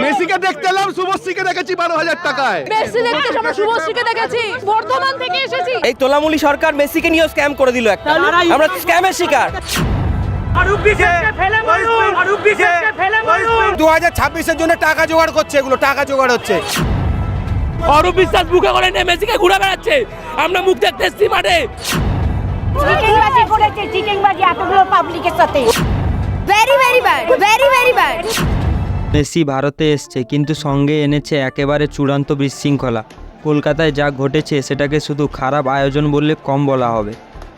মেসিকে দেখতে এলাম, শুভশ্রীকে দেখেছি 12,000 টাকায়। মেসি দেখতে আমরা শুভশ্রীকে দেখেছি, বর্ধমান থেকে এসেছি। এই তোলামুলি সরকার মেসিকে নিয়ে স্ক্যাম করে দিল একটা, আমরা স্ক্যামের শিকার। 2026-এর জন্য টাকা জোগাড় করছে, এগুলো টাকা জোগাড় হচ্ছে। অরূপ বিশ্বাস বুকে করে নিয়ে মেসিকে ঘুরে বেড়াচ্ছে, আমরা মুখ দেখতে এসছি মাঠে। চিটিংবাজি করেছে, চিটিংবাজি এতগুলো পাবলিকের সাথে। Very very bad, very very bad. Messi ভারতে এসছে কিন্তু সঙ্গে এনেছে একেবারে চূড়ান্ত বিশৃঙ্খলা। কলকাতায় যা ঘটেছে সেটাকে শুধু খারাপ আয়োজন বললে কম বলা হবে।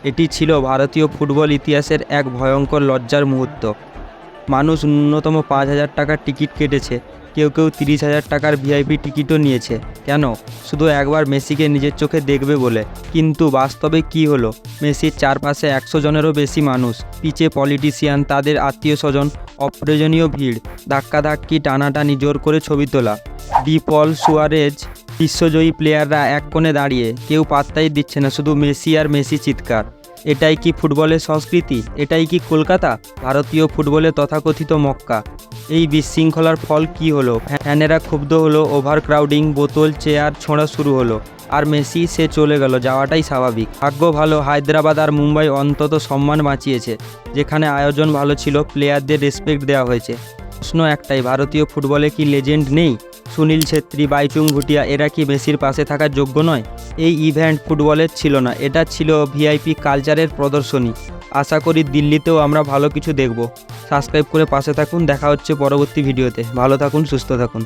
এটি ছিল ভারতীয় ফুটবল ইতিহাসের এক ভয়ঙ্কর লজ্জার মুহূর্ত। মানুষ ন্যূনতম 5,000 টাকার টিকিট কেটেছে, কেউ কেউ 30,000 টাকার ভিআইপি টিকিটও নিয়েছে। কেন? শুধু একবার মেসিকে নিজের চোখে দেখবে বলে। কিন্তু বাস্তবে কি হলো? মেসির চারপাশে 100 জনেরও বেশি মানুষ, পিছে পলিটিশিয়ান, তাদের আত্মীয় স্বজন, অপ্রয়োজনীয় ভিড়, ধাক্কাধাক্কি, টানাটানি, জোর করে ছবি তোলা। ডি পল, সুয়ারেজ, বিশ্বজয়ী প্লেয়াররা এক কোণে দাঁড়িয়ে, কেউ পাত্তাই দিচ্ছে না, শুধু মেসি আর মেসি চিৎকার। এটাই কি ফুটবলের সংস্কৃতি? এটাই কি কলকাতা, ভারতীয় ফুটবলের তথাকথিত মক্কা? এই বিশৃঙ্খলার ফল কি হলো? ফ্যানেরা ক্ষুব্ধ হলো, ওভারক্রাউডিং, বোতল চেয়ার ছোঁড়া শুরু হলো। আর মেসি সে চলে গেল, যাওয়াটাই স্বাভাবিক। ভাগ্য ভালো হায়দ্রাবাদ আর মুম্বাই অন্তত সম্মান বাঁচিয়েছে। যেখানে আয়োজন ভালো ছিল, প্লেয়ারদের রেসপেক্ট দেওয়া হয়েছে। প্রশ্ন একটাই, ভারতীয় ফুটবলে কি লেজেন্ড নেই? সুনীল ছেত্রী, বাইচুং ভুটিয়া, এরা কি মেসির পাশে থাকার যোগ্য নয়? এই ইভেন্ট ফুটবলের ছিল না, এটা ছিল ভিআইপি কালচারের প্রদর্শনী। আশা করি দিল্লিতেও আমরা ভালো কিছু দেখব। সাবস্ক্রাইব করে পাশে থাকুন, দেখা হচ্ছে পরবর্তী ভিডিওতে। ভালো থাকুন, সুস্থ থাকুন।